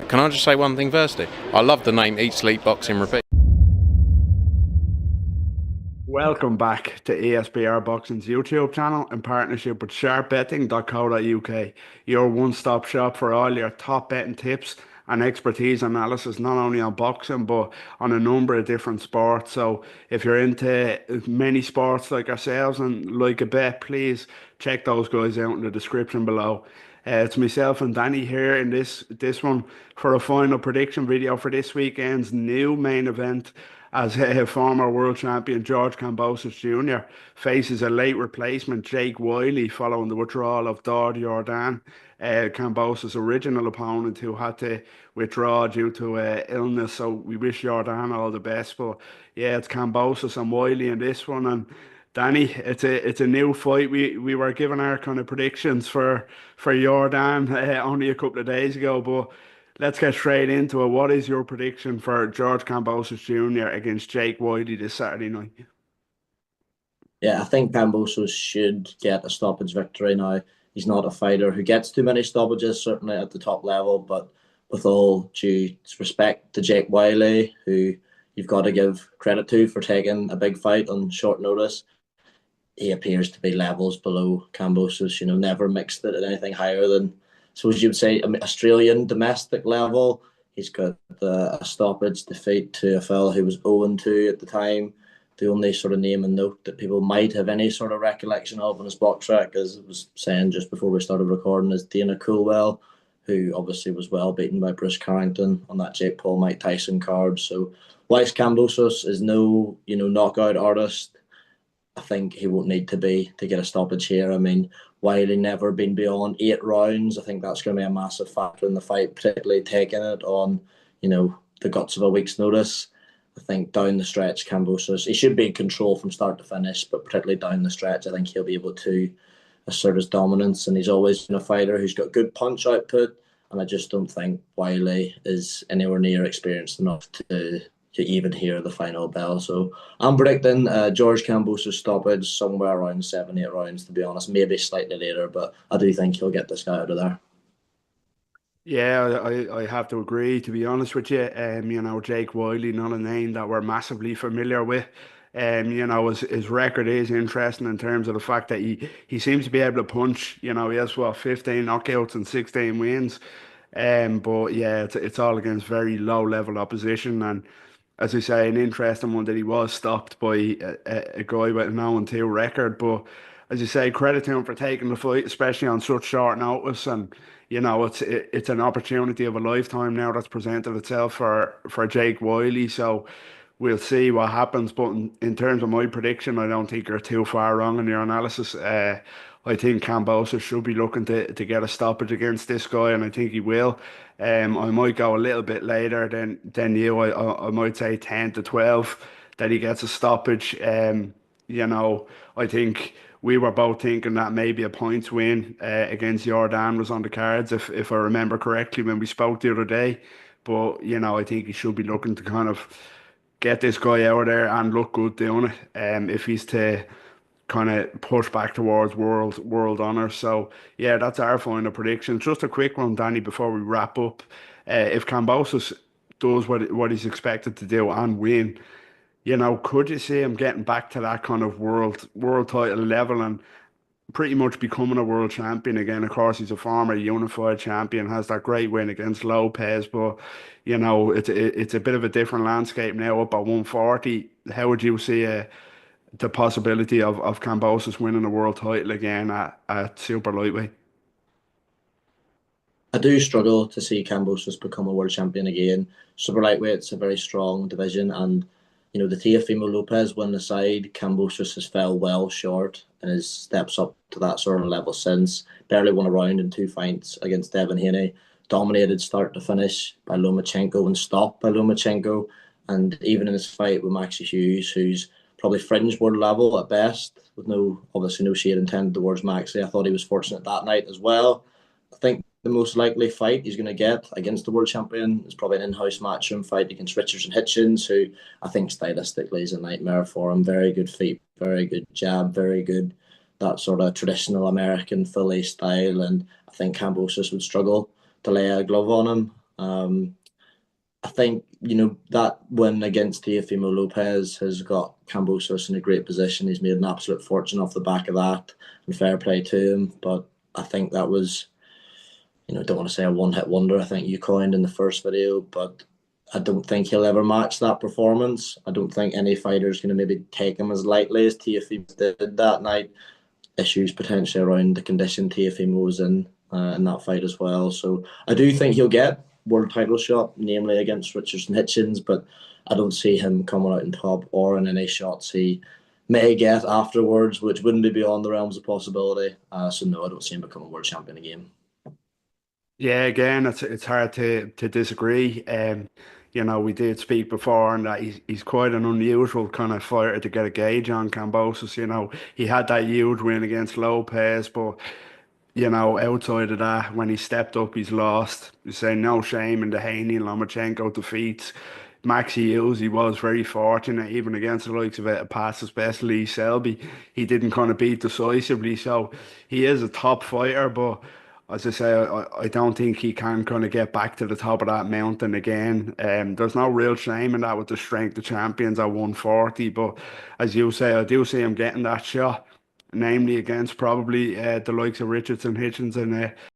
Can I just say one thing firstly? I love the name Eat, Sleep, Boxing, Repeat. Welcome back to ESBR Boxing's YouTube channel in partnership with sharpbetting.co.uk, your one-stop shop for all your top betting tips and expertise analysis, not only on boxing but on a number of different sports. So if you're into many sports like ourselves and like a bet, please check those guys out in the description below. It's myself and Danny here in this one for a final prediction video for this weekend's new main event, as former world champion George Kambosos Jr. faces a late replacement, Jake Wyle, following the withdrawal of Dord Jordan, Kambosos' original opponent, who had to withdraw due to illness. So we wish Jordan all the best. But yeah, it's Kambosos and Wyle in this one. And Danny, it's a new fight. We were given our kind of predictions for Jordan only a couple of days ago, but let's get straight into it. What is your prediction for George Kambosos Jr. against Jake Wyle this Saturday night? Yeah, I think Kambosos should get a stoppage victory now. He's not a fighter who gets too many stoppages, certainly at the top level, but with all due respect to Jake Wyle, who you've got to give credit to for taking a big fight on short notice, he appears to be levels below Kambosos, never mixed it at anything higher than, so as you would say, Australian domestic level. He's got a stoppage defeat to a fella who was 0-2 at the time. The only sort of name and note that people might have any sort of recollection of on his box track, as I was saying just before we started recording, is Dana Coolwell, who obviously was well beaten by Bruce Carrington on that Jake Paul Mike Tyson card. So whilst Kambosos is no knockout artist, I think he won't need to be to get a stoppage here. I mean, Wyle never been beyond 8 rounds. I think that's going to be a massive factor in the fight, particularly taking it on, the guts of a week's notice. I think down the stretch, Kambosos, he should be in control from start to finish, but particularly down the stretch, I think he'll be able to assert his dominance. And he's always been a fighter who's got good punch output, and I just don't think Wyle is anywhere near experienced enough to even hear the final bell. So I'm predicting George Kambosos stoppage somewhere around 7-8 rounds, to be honest, maybe slightly later, but I do think he'll get this guy out of there. Yeah, I have to agree, to be honest with you. Jake Wyle, not a name that we're massively familiar with. His record is interesting in terms of the fact that he seems to be able to punch. He has 15 knockouts and 16 wins. But yeah, it's all against very low level opposition, and as I say, an interesting one that he was stopped by a guy with a 0-2 record. But as you say, credit to him for taking the fight, especially on such short notice. And it's an opportunity of a lifetime now that's presented itself for Jake Wyle. So we'll see what happens. But in terms of my prediction, I don't think you're too far wrong in your analysis. I think Kambosos should be looking to get a stoppage against this guy, and I think he will. I might go a little bit later than you. I might say 10 to 12 that he gets a stoppage. I think we were both thinking that maybe a points win against Jordan was on the cards, if I remember correctly when we spoke the other day. But I think he should be looking to kind of get this guy out of there and look good doing it. If he's to kind of push back towards world honor. So yeah, that's our final prediction. Just a quick one, Danny, before we wrap up. If Kambosos does what he's expected to do and win, could you see him getting back to that kind of world title level and pretty much becoming a world champion again? Of course, he's a former unified champion, has that great win against Lopez, but it's a bit of a different landscape now up at 140. How would you see the possibility of Kambosos winning a world title again at super lightweight? I do struggle to see Kambosos become a world champion again. Super lightweight's a very strong division, and the Teofimo Lopez win aside, Kambosos has fell well short in his steps up to that sort of level since. Barely won a round in 2 fights against Devin Haney. Dominated start to finish by Lomachenko and stopped by Lomachenko. And even in his fight with Maxie Hughes, who's probably fringe world level at best, with obviously no shade intended towards Maxie, I thought he was fortunate that night as well. I think the most likely fight he's going to get against the world champion is probably an in-house matchroom fight against Richardson Hitchens, who I think stylistically is a nightmare for him. Very good feet, very good jab, very good that sort of traditional American Philly style, and I think Kambosos would struggle to lay a glove on him. I think, you know, that win against Teofimo Lopez has got Kambosos in a great position. He's made an absolute fortune off the back of that, and fair play to him. But I think that was, you know, I don't want to say a one-hit wonder, I think you coined in the first video, but I don't think he'll ever match that performance. I don't think any fighter is going to maybe take him as lightly as Teofimo did that night. Issues potentially around the condition Teofimo was in that fight as well. So I do think he'll get world title shot, namely against Richardson Hitchens, but I don't see him coming out on top or in any shots he may get afterwards, which wouldn't be beyond the realms of possibility. So no, I don't see him becoming world champion again. Yeah, again, it's hard to disagree. You know, we did speak before, and that he's quite an unusual kind of fighter to get a gauge on, Kambosos. You know, he had that huge win against Lopez, but you know, outside of that, when he stepped up, he's lost. You say no shame in the Haney and Lomachenko defeats. Maxi Hughes, he was very fortunate, even against the likes of a past especially Selby. He didn't kind of beat decisively, so he is a top fighter, but as I say, I don't think he can kind of get back to the top of that mountain again. There's no real shame in that with the strength of champions at 140, but as you say, I do see him getting that shot, namely against probably the likes of Richardson, Hitchens, and